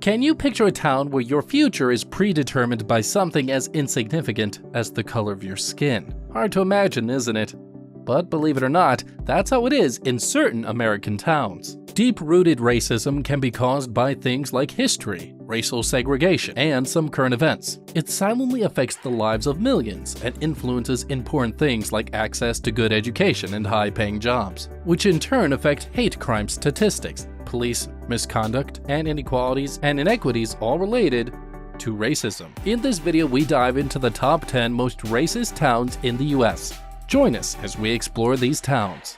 Can you picture a town where your future is predetermined by something as insignificant as the color of your skin? Hard to imagine, isn't it? But believe it or not, that's how it is in certain American towns. Deep-rooted racism can be caused by things like history, racial segregation, and some current events. It silently affects the lives of millions and influences important things like access to good education and high-paying jobs, which in turn affect hate crime statistics, police misconduct, and inequalities and inequities all related to racism. In this video, we dive into the top 10 most racist towns in the US. Join us as we explore these towns.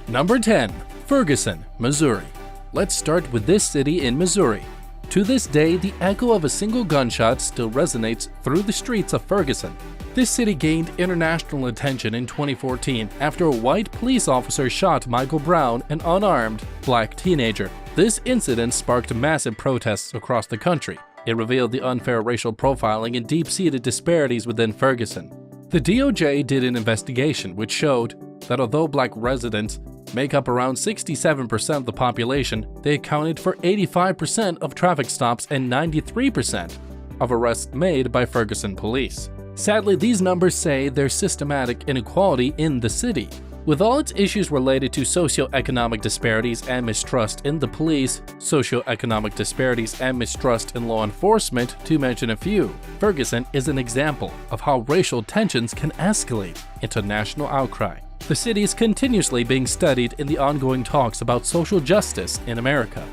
Number 10. Ferguson, Missouri. Let's start with this city in Missouri. To this day, the echo of a single gunshot still resonates through the streets of Ferguson. This city gained international attention in 2014 after a white police officer shot Michael Brown, an unarmed black teenager. This incident sparked massive protests across the country. It revealed the unfair racial profiling and deep-seated disparities within Ferguson. The DOJ did an investigation which showed that although black residents make up around 67% of the population, they accounted for 85% of traffic stops and 93% of arrests made by Ferguson police. Sadly, these numbers say there's systematic inequality in the city. With all its issues related to socioeconomic disparities and mistrust in the police, socioeconomic disparities and mistrust in law enforcement, to mention a few, Ferguson is an example of how racial tensions can escalate into national outcry. The city is continuously being studied in the ongoing talks about social justice in America.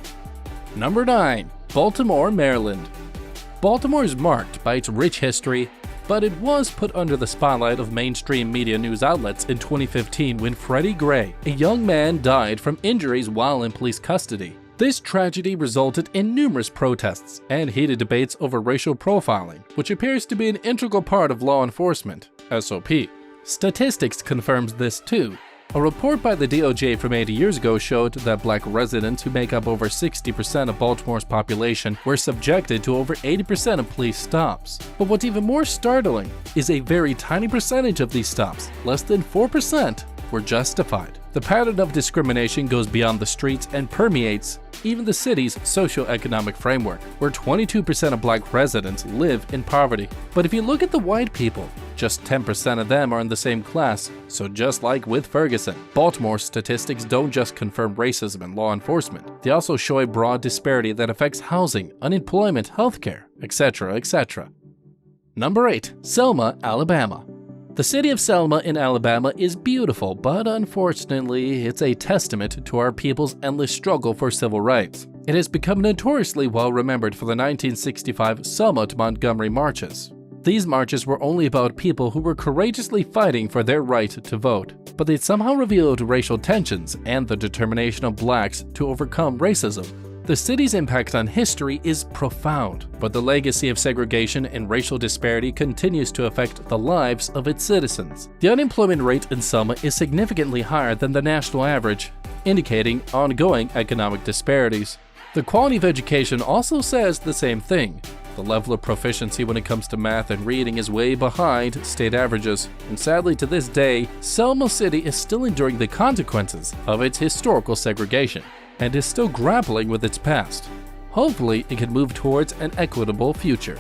Number 9. Baltimore, Maryland. Baltimore is marked by its rich history, but it was put under the spotlight of mainstream media news outlets in 2015 when Freddie Gray, a young man, died from injuries while in police custody. This tragedy resulted in numerous protests and heated debates over racial profiling, which appears to be an integral part of law enforcement (SOP). Statistics confirms this too. A report by the DOJ from 80 years ago showed that black residents, who make up over 60% of Baltimore's population, were subjected to over 80% of police stops. But what's even more startling is a very tiny percentage of these stops, less than 4%, were justified. The pattern of discrimination goes beyond the streets and permeates even the city's socioeconomic framework, where 22% of black residents live in poverty. But if you look at the white people, just 10% of them are in the same class. So just like with Ferguson, Baltimore's statistics don't just confirm racism in law enforcement. They also show a broad disparity that affects housing, unemployment, healthcare, etc., etc. Number 8. Selma, Alabama. The city of Selma in Alabama is beautiful, but unfortunately, it's a testament to our people's endless struggle for civil rights. It has become notoriously well remembered for the 1965 Selma to Montgomery marches. These marches were only about people who were courageously fighting for their right to vote, but they somehow revealed racial tensions and the determination of blacks to overcome racism. The city's impact on history is profound, but the legacy of segregation and racial disparity continues to affect the lives of its citizens. The unemployment rate in Selma is significantly higher than the national average, indicating ongoing economic disparities. The quality of education also says the same thing. The level of proficiency when it comes to math and reading is way behind state averages, and sadly to this day, Selma City is still enduring the consequences of its historical segregation and is still grappling with its past. Hopefully, it can move towards an equitable future.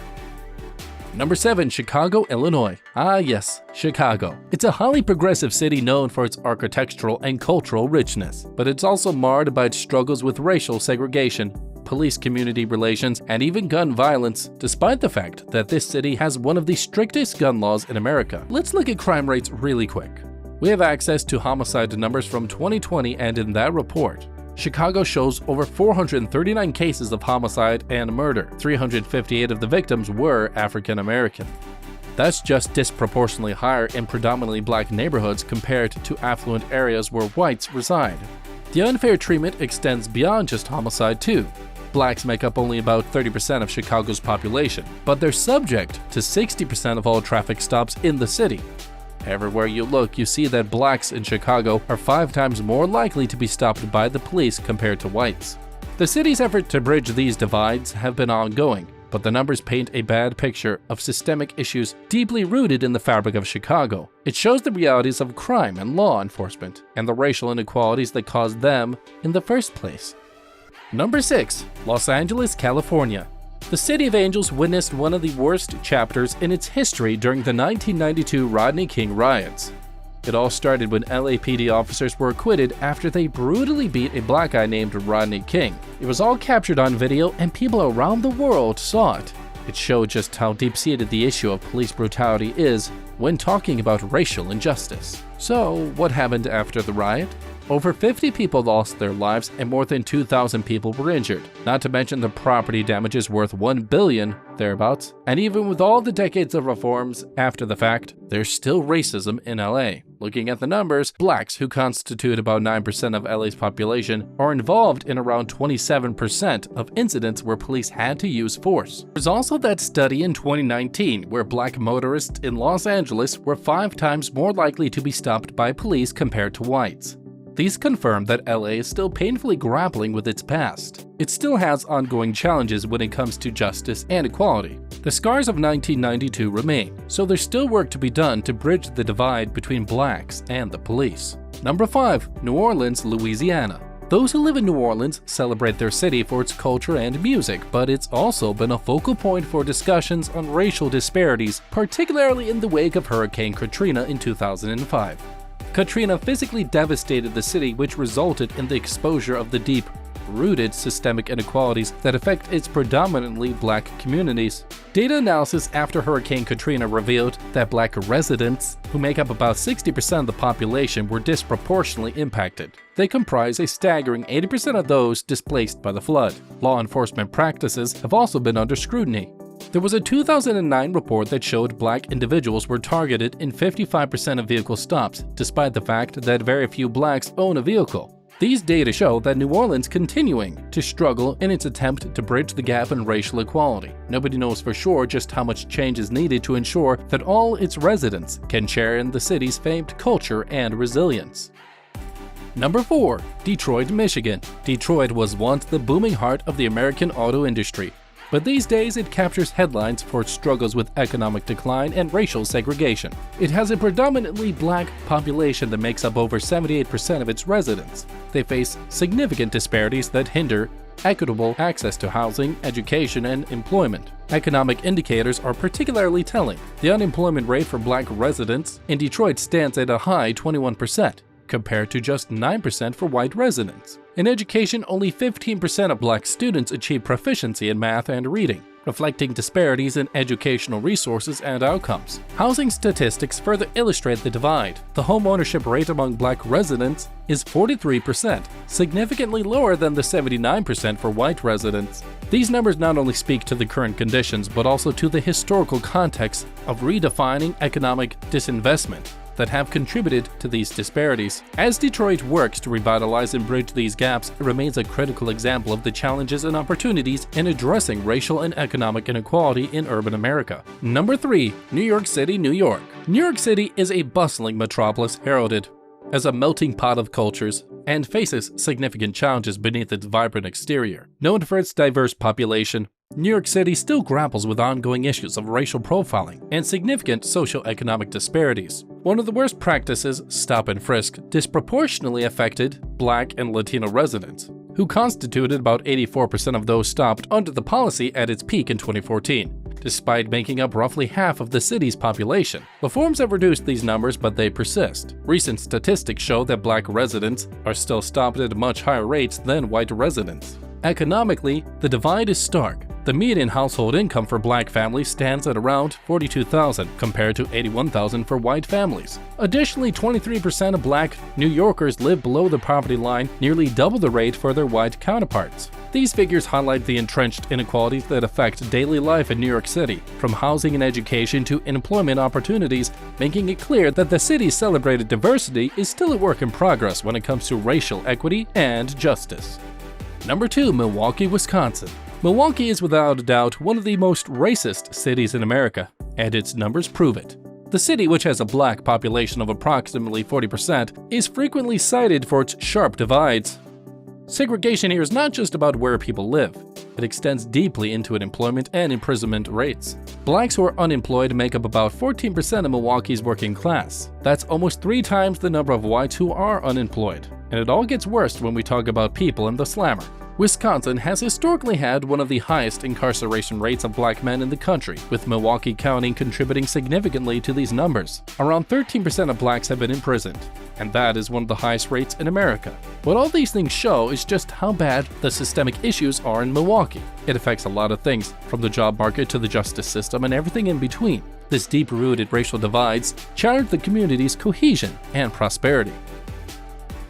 Number 7. Chicago, Illinois. Ah yes, Chicago. It's a highly progressive city known for its architectural and cultural richness, but it's also marred by its struggles with racial segregation, police-community relations, and even gun violence, despite the fact that this city has one of the strictest gun laws in America. Let's look at crime rates really quick. We have access to homicide numbers from 2020, and in that report, Chicago shows over 439 cases of homicide and murder. 358 of the victims were African American. That's just disproportionately higher in predominantly black neighborhoods compared to affluent areas where whites reside. The unfair treatment extends beyond just homicide too. Blacks make up only about 30% of Chicago's population, but they're subject to 60% of all traffic stops in the city. Everywhere you look, you see that blacks in Chicago are 5 times more likely to be stopped by the police compared to whites. The city's effort to bridge these divides have been ongoing, but the numbers paint a bad picture of systemic issues deeply rooted in the fabric of Chicago. It shows the realities of crime and law enforcement, and the racial inequalities that caused them in the first place. Number 6. Los Angeles, California. The City of Angels witnessed one of the worst chapters in its history during the 1992 Rodney King riots. It all started when LAPD officers were acquitted after they brutally beat a black guy named Rodney King. It was all captured on video and people around the world saw it. It showed just how deep-seated the issue of police brutality is when talking about racial injustice. So, what happened after the riot? Over 50 people lost their lives and more than 2,000 people were injured, not to mention the property damages worth $1 billion, thereabouts. And even with all the decades of reforms after the fact, there's still racism in LA. Looking at the numbers, blacks, who constitute about 9% of LA's population, are involved in around 27% of incidents where police had to use force. There's also that study in 2019 where black motorists in Los Angeles were 5 times more likely to be stopped by police compared to whites. These confirm that LA is still painfully grappling with its past. It still has ongoing challenges when it comes to justice and equality. The scars of 1992 remain, so there's still work to be done to bridge the divide between blacks and the police. Number 5. New Orleans, Louisiana. Those who live in New Orleans celebrate their city for its culture and music, but it's also been a focal point for discussions on racial disparities, particularly in the wake of Hurricane Katrina in 2005. Katrina physically devastated the city, which resulted in the exposure of the deep-rooted systemic inequalities that affect its predominantly black communities. Data analysis after Hurricane Katrina revealed that black residents, who make up about 60% of the population, were disproportionately impacted. They comprise a staggering 80% of those displaced by the flood. Law enforcement practices have also been under scrutiny. There was a 2009 report that showed black individuals were targeted in 55% of vehicle stops, despite the fact that very few blacks own a vehicle. These data show that New Orleans continuing to struggle in its attempt to bridge the gap in racial equality. Nobody knows for sure just how much change is needed to ensure that all its residents can share in the city's famed culture and resilience. Number 4. Detroit, Michigan. Detroit was once the booming heart of the American auto industry, but these days it captures headlines for its struggles with economic decline and racial segregation. It has a predominantly black population that makes up over 78% of its residents. They face significant disparities that hinder equitable access to housing, education, and employment. Economic indicators are particularly telling. The unemployment rate for black residents in Detroit stands at a high 21%. Compared to just 9% for white residents. In education, only 15% of black students achieve proficiency in math and reading, reflecting disparities in educational resources and outcomes. Housing statistics further illustrate the divide. The home ownership rate among black residents is 43%, significantly lower than the 79% for white residents. These numbers not only speak to the current conditions, but also to the historical context of redefining economic disinvestment that have contributed to these disparities. As Detroit works to revitalize and bridge these gaps, it remains a critical example of the challenges and opportunities in addressing racial and economic inequality in urban America. Number 3. New York City, New York. New York City is a bustling metropolis heralded as a melting pot of cultures and faces significant challenges beneath its vibrant exterior. Known for its diverse population, New York City still grapples with ongoing issues of racial profiling and significant socioeconomic disparities. One of the worst practices, stop and frisk, disproportionately affected black and Latino residents, who constituted about 84% of those stopped under the policy at its peak in 2014. Despite making up roughly half of the city's population. Reforms have reduced these numbers, but they persist. Recent statistics show that black residents are still stopped at much higher rates than white residents. Economically, the divide is stark. The median household income for black families stands at around $42,000 compared to $81,000 for white families. Additionally, 23% of black New Yorkers live below the poverty line, nearly double the rate for their white counterparts. These figures highlight the entrenched inequalities that affect daily life in New York City, from housing and education to employment opportunities, making it clear that the city's celebrated diversity is still a work in progress when it comes to racial equity and justice. Number 2. Milwaukee, Wisconsin. Milwaukee is without a doubt one of the most racist cities in America, and its numbers prove it. The city, which has a black population of approximately 40%, is frequently cited for its sharp divides. Segregation here is not just about where people live. It extends deeply into employment and imprisonment rates. Blacks who are unemployed make up about 14% of Milwaukee's working class. That's almost 3 times the number of whites who are unemployed. And it all gets worse when we talk about people in the slammer. Wisconsin has historically had one of the highest incarceration rates of black men in the country, with Milwaukee County contributing significantly to these numbers. Around 13% of blacks have been imprisoned, and that is one of the highest rates in America. What all these things show is just how bad the systemic issues are in Milwaukee. It affects a lot of things, from the job market to the justice system and everything in between. This deep-rooted racial divides challenge the community's cohesion and prosperity.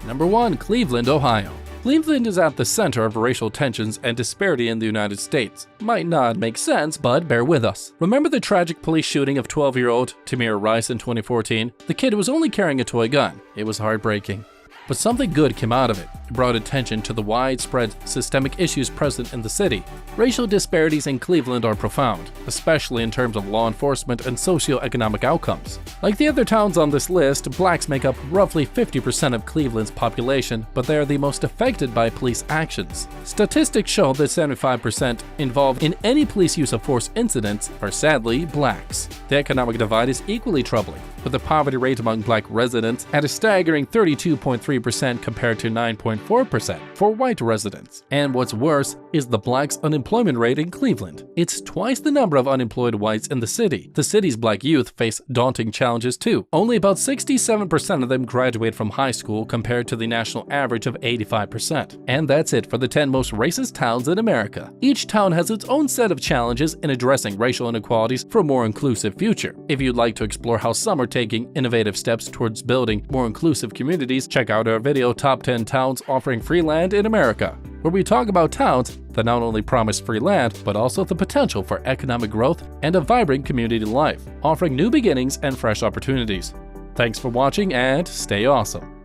Number 1. Cleveland, Ohio. Cleveland is at the center of racial tensions and disparity in the United States. Might not make sense, but bear with us. Remember the tragic police shooting of 12-year-old Tamir Rice in 2014? The kid was only carrying a toy gun. It was heartbreaking. But something good came out of it. It brought attention to the widespread systemic issues present in the city. Racial disparities in Cleveland are profound, especially in terms of law enforcement and socioeconomic outcomes. Like the other towns on this list, blacks make up roughly 50% of Cleveland's population, but they are the most affected by police actions. Statistics show that 75% involved in any police use of force incidents are sadly blacks. The economic divide is equally troubling, with the poverty rate among black residents at a staggering 32.3% compared to 9.4% for white residents. And what's worse is the blacks' unemployment rate in Cleveland. It's twice the number of unemployed whites in the city. The city's black youth face daunting challenges too. Only about 67% of them graduate from high school compared to the national average of 85%. And that's it for the 10 most racist towns in America. Each town has its own set of challenges in addressing racial inequalities for a more inclusive future. If you'd like to explore how some are taking innovative steps towards building more inclusive communities, check out our video Top 10 Towns Offering Free Land in America, where we talk about towns that not only promise free land, but also the potential for economic growth and a vibrant community life, offering new beginnings and fresh opportunities. Thanks for watching and stay awesome.